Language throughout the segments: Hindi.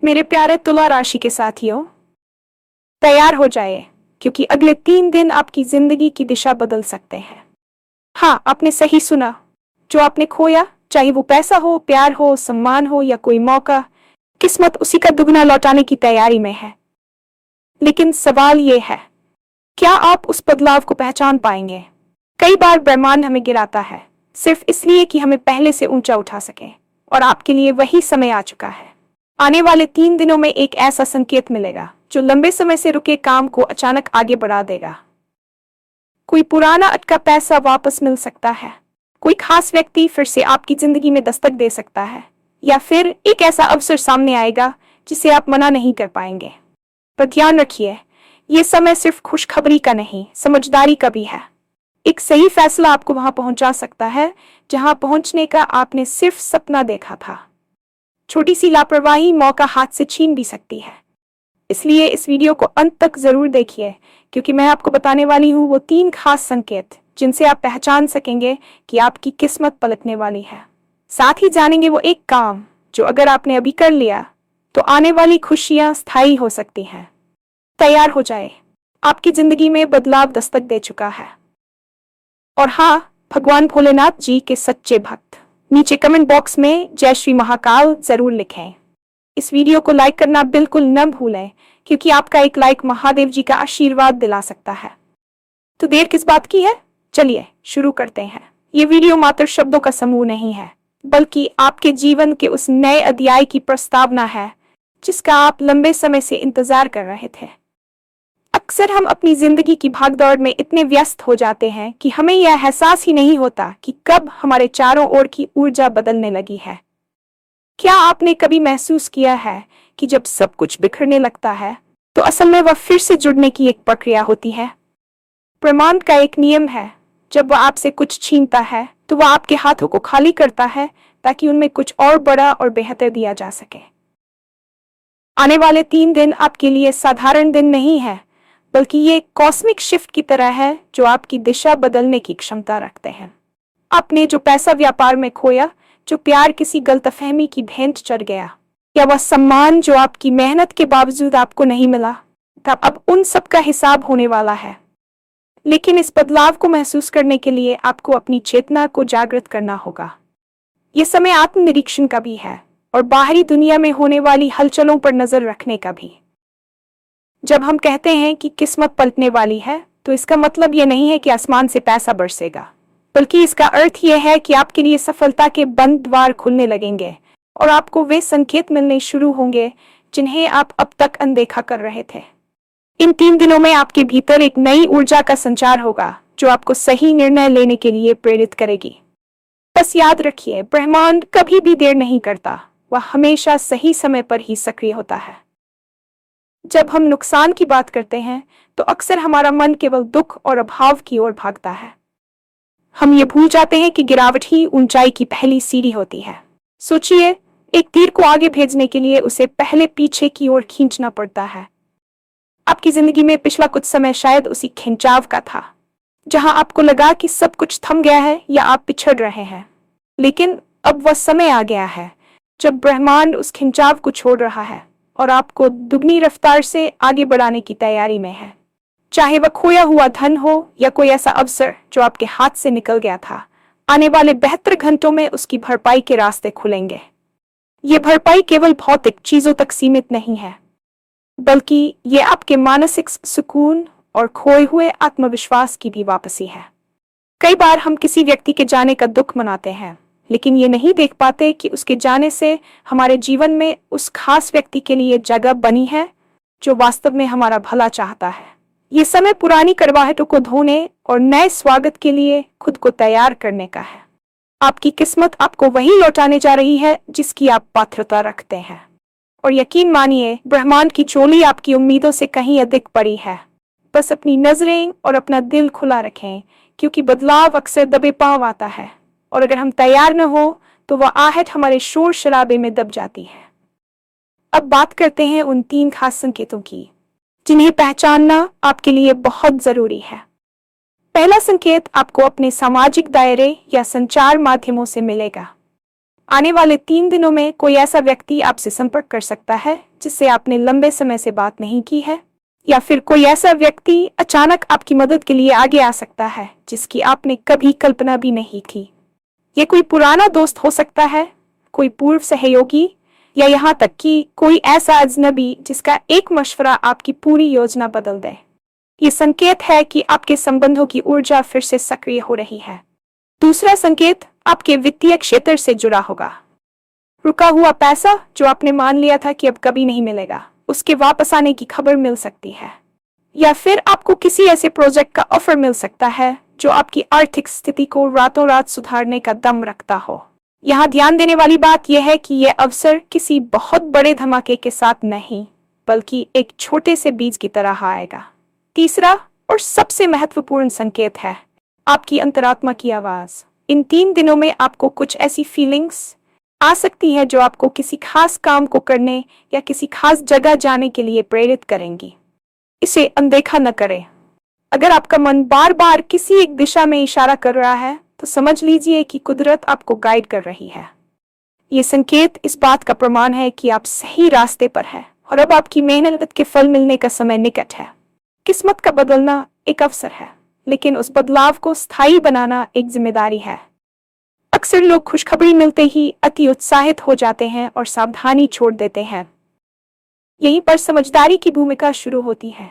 मेरे प्यारे तुला राशि के साथियों, तैयार हो जाइए क्योंकि अगले 3 दिन आपकी जिंदगी की दिशा बदल सकते हैं। हाँ, आपने सही सुना। जो आपने खोया, चाहे वो पैसा हो, प्यार हो, सम्मान हो या कोई मौका, किस्मत उसी का दुगना लौटाने की तैयारी में है। लेकिन सवाल ये है, क्या आप उस बदलाव को पहचान पाएंगे? कई बार ब्रह्मांड हमें गिराता है सिर्फ इसलिए कि हमें पहले से ऊंचा उठा सके, और आपके लिए वही समय आ चुका है। आने वाले 3 दिनों में एक ऐसा संकेत मिलेगा जो लंबे समय से रुके काम को अचानक आगे बढ़ा देगा। कोई पुराना अटका पैसा वापस मिल सकता है, कोई खास व्यक्ति फिर से आपकी जिंदगी में दस्तक दे सकता है, या फिर एक ऐसा अवसर सामने आएगा जिसे आप मना नहीं कर पाएंगे। पर ध्यान रखिए, ये समय सिर्फ खुशखबरी का नहीं, समझदारी का भी है। एक सही फैसला आपको वहां पहुंचा सकता है जहां पहुंचने का आपने सिर्फ सपना देखा था। छोटी सी लापरवाही मौका हाथ से छीन भी सकती है। इसलिए इस वीडियो को अंत तक जरूर देखिए, क्योंकि मैं आपको बताने वाली हूँ वो 3 खास संकेत जिनसे आप पहचान सकेंगे कि आपकी किस्मत पलटने वाली है। साथ ही जानेंगे वो एक काम जो अगर आपने अभी कर लिया तो आने वाली खुशियां स्थायी हो सकती हैं। तैयार हो जाए, आपकी जिंदगी में बदलाव दस्तक दे चुका है। और हाँ, भगवान भोलेनाथ जी के सच्चे भक्त नीचे कमेंट बॉक्स में जय श्री महाकाल जरूर लिखें। इस वीडियो को लाइक करना बिल्कुल न भूलें, क्योंकि आपका एक लाइक महादेव जी का आशीर्वाद दिला सकता है। तो देर किस बात की है, चलिए शुरू करते हैं। ये वीडियो मात्र शब्दों का समूह नहीं है, बल्कि आपके जीवन के उस नए अध्याय की प्रस्तावना है जिसका आप लंबे समय से इंतजार कर रहे थे। अक्सर हम अपनी जिंदगी की भागदौड़ में इतने व्यस्त हो जाते हैं कि हमें यह एहसास ही नहीं होता कि कब हमारे चारों ओर की ऊर्जा बदलने लगी है। क्या आपने कभी महसूस किया है कि जब सब कुछ बिखरने लगता है तो असल में वह फिर से जुड़ने की एक प्रक्रिया होती है? ब्रह्मांड का एक नियम है, जब वह आपसे कुछ छीनता है तो वह आपके हाथों को खाली करता है ताकि उनमें कुछ और बड़ा और बेहतर दिया जा सके। आने वाले 3 दिन आपके लिए साधारण दिन नहीं है, बल्कि ये कॉस्मिक शिफ्ट की तरह है जो आपकी दिशा बदलने की क्षमता रखते हैं। आपने जो पैसा व्यापार में खोया, जो प्यार किसी गलतफहमी की भेंट चढ़ गया, या वह सम्मान जो आपकी मेहनत के बावजूद आपको नहीं मिला, तब अब उन सब का हिसाब होने वाला है। लेकिन इस बदलाव को महसूस करने के लिए आपको अपनी चेतना को जागृत करना होगा। ये समय आत्मनिरीक्षण का भी है और बाहरी दुनिया में होने वाली हलचलों पर नजर रखने का भी। जब हम कहते हैं कि किस्मत पलटने वाली है, तो इसका मतलब यह नहीं है कि आसमान से पैसा बरसेगा, बल्कि इसका अर्थ यह है कि आपके लिए सफलता के बंद द्वार खुलने लगेंगे और आपको वे संकेत मिलने शुरू होंगे जिन्हें आप अब तक अनदेखा कर रहे थे। इन 3 दिनों में आपके भीतर एक नई ऊर्जा का संचार होगा जो आपको सही निर्णय लेने के लिए प्रेरित करेगी। बस याद रखिए, ब्रह्मांड कभी भी देर नहीं करता, वह हमेशा सही समय पर ही सक्रिय होता है। जब हम नुकसान की बात करते हैं तो अक्सर हमारा मन केवल दुख और अभाव की ओर भागता है। हम ये भूल जाते हैं कि गिरावट ही ऊंचाई की पहली सीढ़ी होती है। सोचिए, एक तीर को आगे भेजने के लिए उसे पहले पीछे की ओर खींचना पड़ता है। आपकी जिंदगी में पिछला कुछ समय शायद उसी खिंचाव का था, जहां आपको लगा कि सब कुछ थम गया है या आप पिछड़ रहे हैं। लेकिन अब वह समय आ गया है जब ब्रह्मांड उस खिंचाव को छोड़ रहा है और आपको दुगनी रफ्तार से आगे बढ़ाने की तैयारी में है। चाहे वह खोया हुआ धन हो या कोई ऐसा अवसर जो आपके हाथ से निकल गया था, आने वाले बेहतर घंटों में उसकी भरपाई के रास्ते खुलेंगे। ये भरपाई केवल भौतिक चीजों तक सीमित नहीं है, बल्कि ये आपके मानसिक सुकून और खोए हुए आत्मविश्वास की भी वापसी है। कई बार हम किसी व्यक्ति के जाने का दुख मनाते हैं, लेकिन ये नहीं देख पाते कि उसके जाने से हमारे जीवन में उस खास व्यक्ति के लिए जगह बनी है जो वास्तव में हमारा भला चाहता है। ये समय पुरानी करवाहटों को धोने और नए स्वागत के लिए खुद को तैयार करने का है। आपकी किस्मत आपको वही लौटाने जा रही है जिसकी आप पात्रता रखते हैं। और यकीन मानिए, ब्रह्मांड की चोली आपकी उम्मीदों से कहीं अधिक बड़ी है। बस अपनी नजरें और अपना दिल खुला रखें, क्योंकि बदलाव अक्सर दबे पांव आता है, और अगर हम तैयार न हो तो वह आहट हमारे शोर शराबे में दब जाती है। अब बात करते हैं उन 3 खास संकेतों की जिन्हें पहचानना आपके लिए बहुत जरूरी है। पहला संकेत आपको अपने सामाजिक दायरे या संचार माध्यमों से मिलेगा। आने वाले 3 दिनों में कोई ऐसा व्यक्ति आपसे संपर्क कर सकता है जिससे आपने लंबे समय से बात नहीं की है, या फिर कोई ऐसा व्यक्ति अचानक आपकी मदद के लिए आगे आ सकता है जिसकी आपने कभी कल्पना भी नहीं की। ये कोई पुराना दोस्त हो सकता है, कोई पूर्व सहयोगी, या यहाँ तक कि कोई ऐसा अजनबी जिसका एक मशवरा आपकी पूरी योजना बदल दे। ये संकेत है कि आपके संबंधों की ऊर्जा फिर से सक्रिय हो रही है। दूसरा संकेत आपके वित्तीय क्षेत्र से जुड़ा होगा। रुका हुआ पैसा जो आपने मान लिया था कि अब कभी नहीं मिलेगा, उसके वापस आने की खबर मिल सकती है। या फिर आपको किसी ऐसे प्रोजेक्ट का ऑफर मिल सकता है जो आपकी आर्थिक स्थिति को रातों रात सुधारने का दम रखता हो। यहाँ ध्यान देने वाली बात यह है कि यह अवसर किसी बहुत बड़े धमाके के साथ नहीं, बल्कि एक छोटे से बीज की तरह आएगा। तीसरा और सबसे महत्वपूर्ण संकेत है आपकी अंतरात्मा की आवाज। इन 3 दिनों में आपको कुछ ऐसी फीलिंग्स आ सकती है जो आपको किसी खास काम को करने या किसी खास जगह जाने के लिए प्रेरित करेंगी। इसे अनदेखा न करें। अगर आपका मन बार बार किसी एक दिशा में इशारा कर रहा है तो समझ लीजिए कि कुदरत आपको गाइड कर रही है। ये संकेत इस बात का प्रमाण है कि आप सही रास्ते पर हैं और अब आपकी मेहनत के फल मिलने का समय निकट है। किस्मत का बदलना एक अवसर है, लेकिन उस बदलाव को स्थायी बनाना एक जिम्मेदारी है। अक्सर लोग खुशखबरी मिलते ही अति उत्साहित हो जाते हैं और सावधानी छोड़ देते हैं। यहीं पर समझदारी की भूमिका शुरू होती है।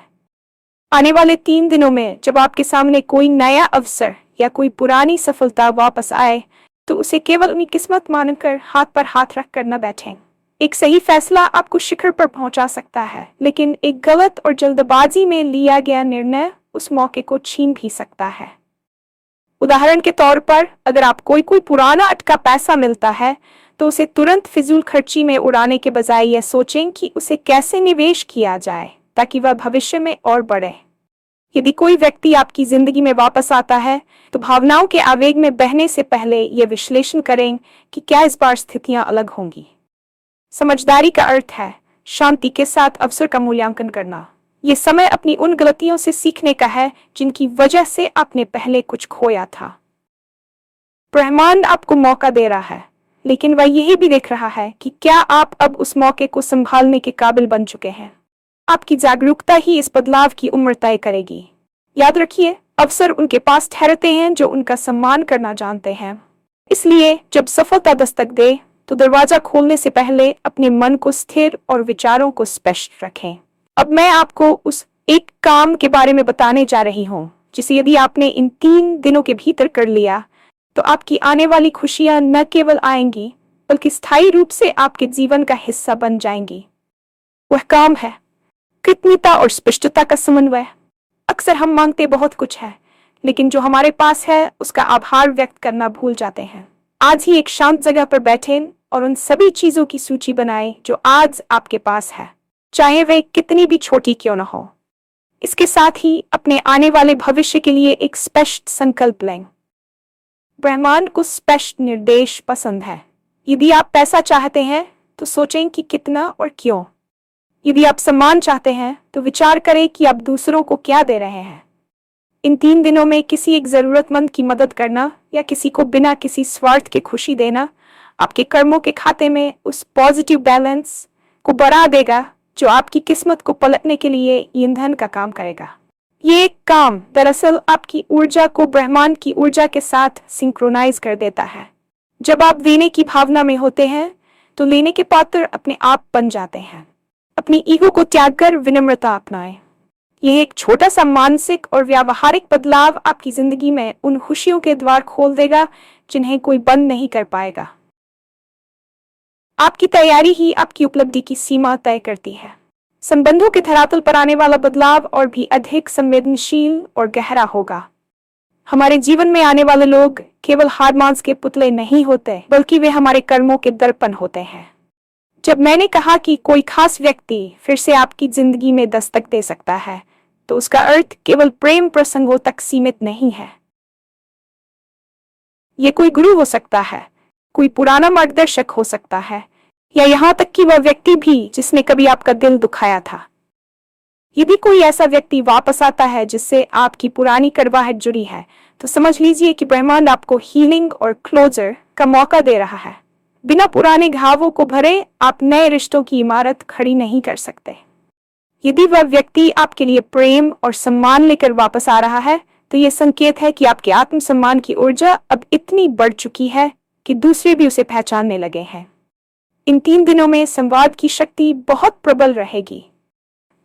आने वाले 3 दिनों में जब आपके सामने कोई नया अवसर या कोई पुरानी सफलता वापस आए, तो उसे केवल अपनी किस्मत मानकर हाथ पर हाथ रख कर न बैठें। एक सही फैसला आपको शिखर पर पहुंचा सकता है, लेकिन एक गलत और जल्दबाजी में लिया गया निर्णय उस मौके को छीन भी सकता है। उदाहरण के तौर पर, अगर आप कोई पुराना अटका पैसा मिलता है तो उसे तुरंत फिजूल खर्ची में उड़ाने के बजाय यह सोचें कि उसे कैसे निवेश किया जाए ताकि वह भविष्य में और बढ़े। यदि कोई व्यक्ति आपकी जिंदगी में वापस आता है तो भावनाओं के आवेग में बहने से पहले यह विश्लेषण करें कि क्या इस बार स्थितियां अलग होंगी। समझदारी का अर्थ है शांति के साथ अवसर का मूल्यांकन करना। ये समय अपनी उन गलतियों से सीखने का है जिनकी वजह से आपने पहले कुछ खोया था। ब्रह्मांड आपको मौका दे रहा है, लेकिन वह यही भी देख रहा है कि क्या आप अब उस मौके को संभालने के काबिल बन चुके हैं। आपकी जागरूकता ही इस बदलाव की उम्र तय करेगी। याद रखिए, अवसर उनके पास ठहरते हैं जो उनका सम्मान करना जानते हैं। इसलिए जब सफलता दस्तक दे तो दरवाजा खोलने से पहले अपने मन को स्थिर और विचारों को स्पष्ट रखें। अब मैं आपको उस एक काम के बारे में बताने जा रही हूँ जिसे यदि आपने इन 3 दिनों के भीतर कर लिया तो आपकी आने वाली खुशियां न केवल आएंगी बल्कि स्थायी रूप से आपके जीवन का हिस्सा बन जाएंगी। वह काम है कृतज्ञता और स्पष्टता का समन्वय। अक्सर हम मांगते बहुत कुछ है, लेकिन जो हमारे पास है उसका आभार व्यक्त करना भूल जाते हैं। आज ही एक शांत जगह पर बैठें और उन सभी चीजों की सूची बनाएं जो आज आपके पास है, चाहे वे कितनी भी छोटी क्यों न हो। इसके साथ ही अपने आने वाले भविष्य के लिए एक स्पष्ट संकल्प लें। ब्रह्मांड को स्पष्ट निर्देश पसंद है। यदि आप पैसा चाहते हैं तो सोचें कि कितना और क्यों। यदि आप सम्मान चाहते हैं तो विचार करें कि आप दूसरों को क्या दे रहे हैं। इन 3 दिनों में किसी एक जरूरतमंद की मदद करना या किसी को बिना किसी स्वार्थ के खुशी देना आपके कर्मों के खाते में उस पॉजिटिव बैलेंस को बढ़ा देगा जो आपकी किस्मत को पलटने के लिए ईंधन का काम करेगा। ये काम दरअसल आपकी ऊर्जा को ब्रह्मांड की ऊर्जा के साथ सिंक्रोनाइज कर देता है। जब आप देने की भावना में होते हैं तो लेने के पात्र अपने आप बन जाते हैं। अपनी ईगो को त्याग कर विनम्रता अपनाएं। यह एक छोटा सा मानसिक और व्यावहारिक बदलाव आपकी जिंदगी में उन खुशियों के द्वार खोल देगा जिन्हें कोई बंद नहीं कर पाएगा। आपकी तैयारी ही आपकी उपलब्धि की सीमा तय करती है। संबंधों के धरातल पर आने वाला बदलाव और भी अधिक संवेदनशील और गहरा होगा। हमारे जीवन में आने वाले लोग केवल हाड़ मांस के पुतले नहीं होते, बल्कि वे हमारे कर्मों के दर्पण होते हैं। जब मैंने कहा कि कोई खास व्यक्ति फिर से आपकी जिंदगी में दस्तक दे सकता है, तो उसका अर्थ केवल प्रेम प्रसंगों तक सीमित नहीं है। ये कोई गुरु हो सकता है, कोई पुराना मार्गदर्शक हो सकता है, या यहाँ तक कि वह व्यक्ति भी जिसने कभी आपका दिल दुखाया था। यदि कोई ऐसा व्यक्ति वापस आता है जिससे आपकी पुरानी कड़वाहट जुड़ी है, तो समझ लीजिए कि ब्रह्मांड आपको हीलिंग और क्लोजर का मौका दे रहा है। बिना पुराने घावों को भरे आप नए रिश्तों की इमारत खड़ी नहीं कर सकते। यदि वह व्यक्ति आपके लिए प्रेम और सम्मान लेकर वापस आ रहा है, तो यह संकेत है कि आपके आत्मसम्मान की ऊर्जा अब इतनी बढ़ चुकी है कि दूसरे भी उसे पहचानने लगे हैं। इन 3 दिनों में संवाद की शक्ति बहुत प्रबल रहेगी।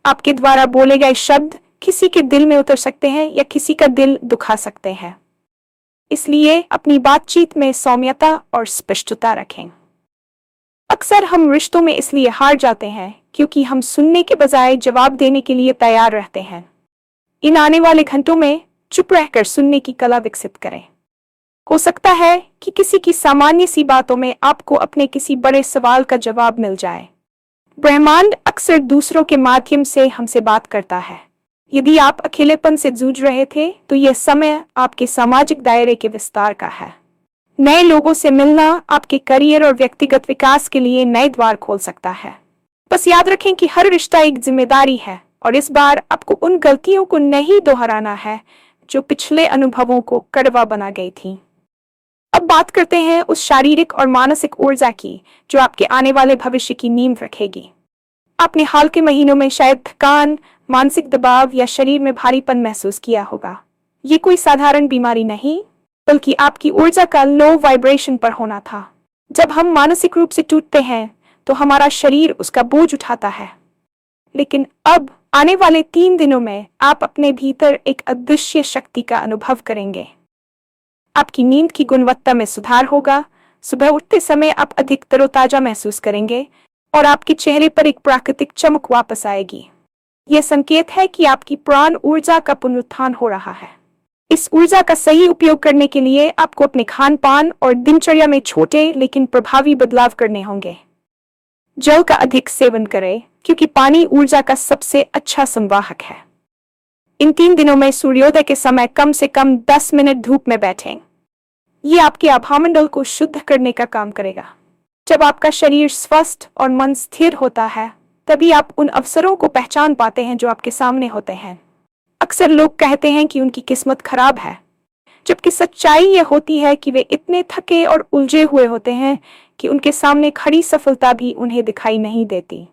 आपके द्वारा बोले गए शब्द किसी के दिल में उतर सकते हैं या किसी का दिल दुखा सकते हैं। इसलिए अपनी बातचीत में सौम्यता और स्पष्टता रखें। अक्सर हम रिश्तों में इसलिए हार जाते हैं क्योंकि हम सुनने के बजाय जवाब देने के लिए तैयार रहते हैं। इन आने वाले घंटों में चुप रहकर सुनने की कला विकसित करें। हो सकता है कि किसी की सामान्य सी बातों में आपको अपने किसी बड़े सवाल का जवाब मिल जाए। ब्रह्मांड अक्सर दूसरों के माध्यम से हमसे बात करता है। यदि आप अकेलेपन से जूझ रहे थे, तो यह समय आपके सामाजिक दायरे के विस्तार का है। नए लोगों से मिलना आपके करियर और व्यक्तिगत विकास के लिए नए द्वार खोल सकता है। बस याद रखें कि हर रिश्ता एक जिम्मेदारी है और इस बार आपको उन गलतियों को नहीं दोहराना है जो पिछले अनुभवों को कड़वा बना गई थी। अब बात करते हैं उस शारीरिक और मानसिक ऊर्जा की जो आपके आने वाले भविष्य की नींव रखेगी। आपने हाल के महीनों में शायद थकान, मानसिक दबाव या शरीर में भारीपन महसूस किया होगा। ये कोई साधारण बीमारी नहीं, बल्कि आपकी ऊर्जा का लो वाइब्रेशन पर होना था। जब हम मानसिक रूप से टूटते हैं तो हमारा शरीर उसका बोझ उठाता है। लेकिन अब आने वाले 3 दिनों में आप अपने भीतर एक अदृश्य शक्ति का अनुभव करेंगे। आपकी नींद की गुणवत्ता में सुधार होगा, सुबह उठते समय आप अधिक तरोताजा महसूस करेंगे और आपके चेहरे पर एक प्राकृतिक चमक वापस आएगी। यह संकेत है कि आपकी प्राण ऊर्जा का पुनरुत्थान हो रहा है। इस ऊर्जा का सही उपयोग करने के लिए आपको अपने खान पान और दिनचर्या में छोटे लेकिन प्रभावी बदलाव करने होंगे। जल का अधिक सेवन करें क्योंकि पानी ऊर्जा का सबसे अच्छा संवाहक है। इन 3 दिनों में सूर्योदय के समय कम से कम 10 मिनट धूप में बैठें। ये आपके आभामंडल को शुद्ध करने का काम करेगा। जब आपका शरीर स्वस्थ और मन स्थिर होता है, तभी आप उन अवसरों को पहचान पाते हैं जो आपके सामने होते हैं। अक्सर लोग कहते हैं कि उनकी किस्मत खराब है, जबकि सच्चाई यह होती है कि वे इतने थके और उलझे हुए होते हैं कि उनके सामने खड़ी सफलता भी उन्हें दिखाई नहीं देती।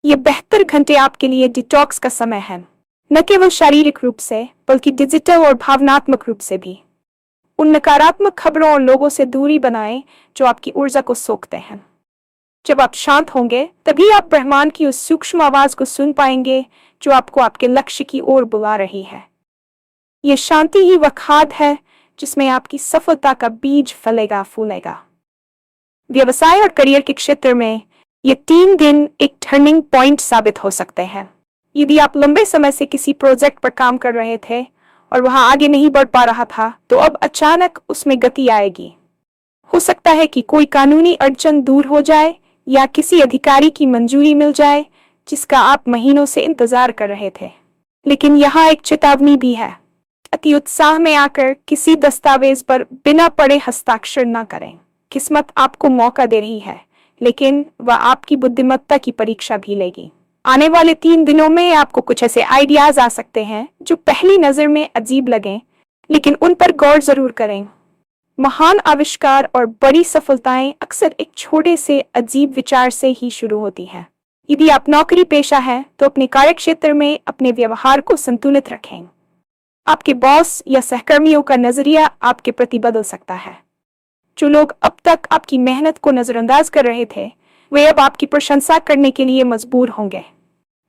ये बेहतर घंटे आपके लिए डिटॉक्स का समय है, न केवल शारीरिक रूप से बल्कि डिजिटल और भावनात्मक रूप से भी। उन नकारात्मक खबरों और लोगों से दूरी बनाएं जो आपकी ऊर्जा को सोखते हैं। जब आप शांत होंगे, तभी आप ब्रह्मांड की उस सूक्ष्म आवाज को सुन पाएंगे जो आपको आपके लक्ष्य की ओर बुला रही है। यह शांति ही वह खाद है जिसमें आपकी सफलता का बीज फलेगा फूलेगा। व्यवसाय और करियर के क्षेत्र में ये 3 दिन एक टर्निंग पॉइंट साबित हो सकते हैं। यदि आप लंबे समय से किसी प्रोजेक्ट पर काम कर रहे थे और वहां आगे नहीं बढ़ पा रहा था, तो अब अचानक उसमें गति आएगी। हो सकता है कि कोई कानूनी अड़चन दूर हो जाए या किसी अधिकारी की मंजूरी मिल जाए जिसका आप महीनों से इंतजार कर रहे थे। लेकिन यहाँ एक चेतावनी भी है। अति उत्साह में आकर किसी दस्तावेज पर बिना पढ़े हस्ताक्षर न करें। किस्मत आपको मौका दे रही है, लेकिन वह आपकी बुद्धिमत्ता की परीक्षा भी लेगी। आने वाले 3 दिनों में आपको कुछ ऐसे आइडियाज आ सकते हैं जो पहली नजर में अजीब लगें, लेकिन उन पर गौर जरूर करें। महान आविष्कार और बड़ी सफलताएं अक्सर एक छोटे से अजीब विचार से ही शुरू होती हैं। यदि आप नौकरी पेशा हैं, तो अपने कार्यक्षेत्र में अपने व्यवहार को संतुलित रखें। आपके बॉस या सहकर्मियों का नजरिया आपके प्रति बदल सकता है। जो लोग अब तक आपकी मेहनत को नजरअंदाज कर रहे थे, वे अब आपकी प्रशंसा करने के लिए मजबूर होंगे।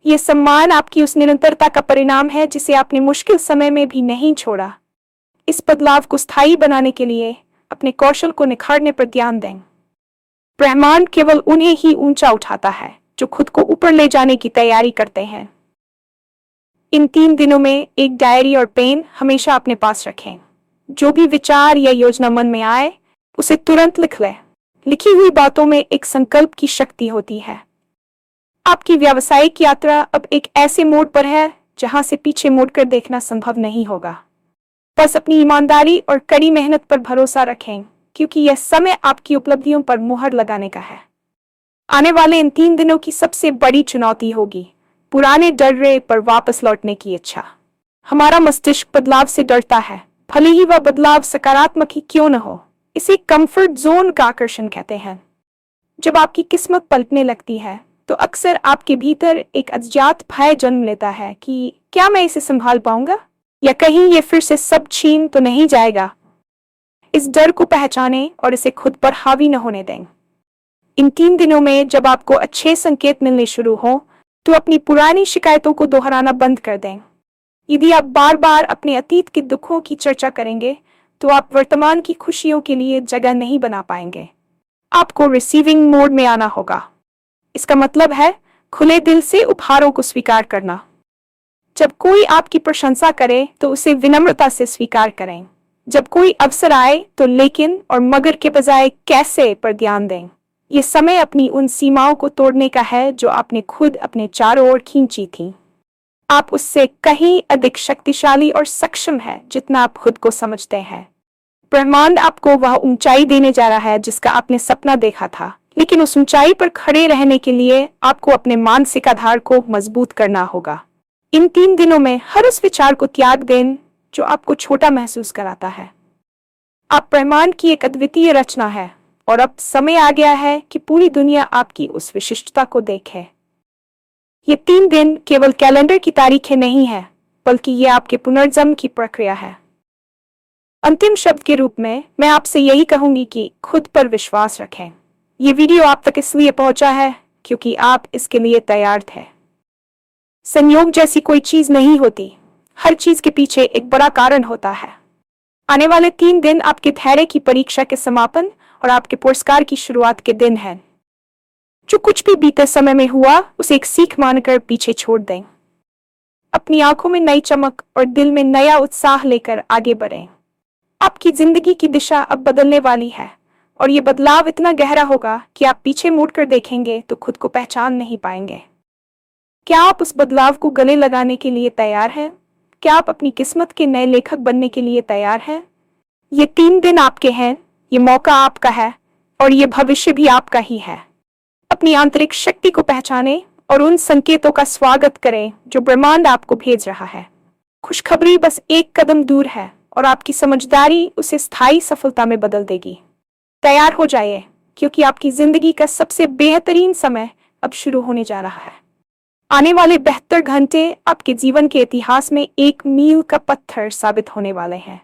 यह सम्मान आपकी उस निरंतरता का परिणाम है जिसे आपने मुश्किल समय में भी नहीं छोड़ा। इस बदलाव को स्थायी बनाने के लिए अपने कौशल को निखारने पर ध्यान दें। ब्रह्मांड केवल उन्हें ही ऊंचा उठाता है जो खुद को ऊपर ले जाने की तैयारी करते हैं। इन 3 दिनों में एक डायरी और पेन हमेशा अपने पास रखें। जो भी विचार या योजना मन में आए, उसे तुरंत लिख लें। लिखी हुई बातों में एक संकल्प की शक्ति होती है। आपकी व्यावसायिक यात्रा अब एक ऐसे मोड़ पर है जहां से पीछे मुड़कर देखना संभव नहीं होगा। बस अपनी ईमानदारी और कड़ी मेहनत पर भरोसा रखें, क्योंकि यह समय आपकी उपलब्धियों पर मुहर लगाने का है। आने वाले इन 3 दिनों की सबसे बड़ी चुनौती होगी पुराने डर्रे पर वापस लौटने की इच्छा। हमारा मस्तिष्क बदलाव से डरता है, भले ही वह बदलाव सकारात्मक ही क्यों न हो। इसे कंफर्ट जोन का आकर्षण कहते हैं। जब आपकी किस्मत पलटने लगती है तो अक्सर आपके भीतर एक अज्ञात भय जन्म लेता है कि क्या मैं इसे संभाल पाऊंगा, या कहीं ये फिर से सब छीन तो नहीं जाएगा। इस डर को पहचानें और इसे खुद पर हावी न होने दें। इन 3 दिनों में जब आपको अच्छे संकेत मिलने शुरू हो तो अपनी पुरानी शिकायतों को दोहराना बंद कर दें। यदि आप बार बार अपने अतीत के दुखों की चर्चा करेंगे तो आप वर्तमान की खुशियों के लिए जगह नहीं बना पाएंगे। आपको रिसीविंग मोड में आना होगा। इसका मतलब है खुले दिल से उपहारों को स्वीकार करना। जब कोई आपकी प्रशंसा करे तो उसे विनम्रता से स्वीकार करें। जब कोई अवसर आए तो लेकिन और मगर के बजाय कैसे पर ध्यान दें। ये समय अपनी उन सीमाओं को तोड़ने का है जो आपने खुद अपने चारों ओर खींची थी। आप उससे कहीं अधिक शक्तिशाली और सक्षम है जितना आप खुद को समझते हैं। ब्रह्मांड आपको वह ऊंचाई देने जा रहा है जिसका आपने सपना देखा था, लेकिन उस ऊंचाई पर खड़े रहने के लिए आपको अपने मानसिक आधार को मजबूत करना होगा। इन 3 दिनों में हर उस विचार को त्याग दें जो आपको छोटा महसूस कराता है। आप ब्रह्मांड की एक अद्वितीय रचना है और अब समय आ गया है कि पूरी दुनिया आपकी उस विशिष्टता को देखे। ये 3 दिन केवल कैलेंडर की तारीखें नहीं है, बल्कि ये आपके पुनर्जन्म की प्रक्रिया है। अंतिम शब्द के रूप में मैं आपसे यही कहूंगी कि खुद पर विश्वास रखें। ये वीडियो आप तक इसलिए पहुंचा है क्योंकि आप इसके लिए तैयार थे। संयोग जैसी कोई चीज नहीं होती, हर चीज के पीछे एक बड़ा कारण होता है। आने वाले 3 दिन आपके धैर्य की परीक्षा के समापन और आपके पुरस्कार की शुरुआत के दिन हैं। जो कुछ भी बीते समय में हुआ उसे एक सीख मानकर पीछे छोड़ दें। अपनी आंखों में नई चमक और दिल में नया उत्साह लेकर आगे बढ़ें। आपकी जिंदगी की दिशा अब बदलने वाली है और ये बदलाव इतना गहरा होगा कि आप पीछे मुड़कर देखेंगे तो खुद को पहचान नहीं पाएंगे। क्या आप उस बदलाव को गले लगाने के लिए तैयार हैं? क्या आप अपनी किस्मत के नए लेखक बनने के लिए तैयार हैं? ये 3 दिन आपके हैं, ये मौका आपका है और ये भविष्य भी आपका ही है। अपनी आंतरिक शक्ति को पहचानें और उन संकेतों का स्वागत करें जो ब्रह्मांड आपको भेज रहा है। खुशखबरी बस एक कदम दूर है और आपकी समझदारी उसे स्थायी सफलता में बदल देगी। तैयार हो जाइए क्योंकि आपकी जिंदगी का सबसे बेहतरीन समय अब शुरू होने जा रहा है। आने वाले 72 घंटे आपके जीवन के इतिहास में एक मील का पत्थर साबित होने वाले हैं।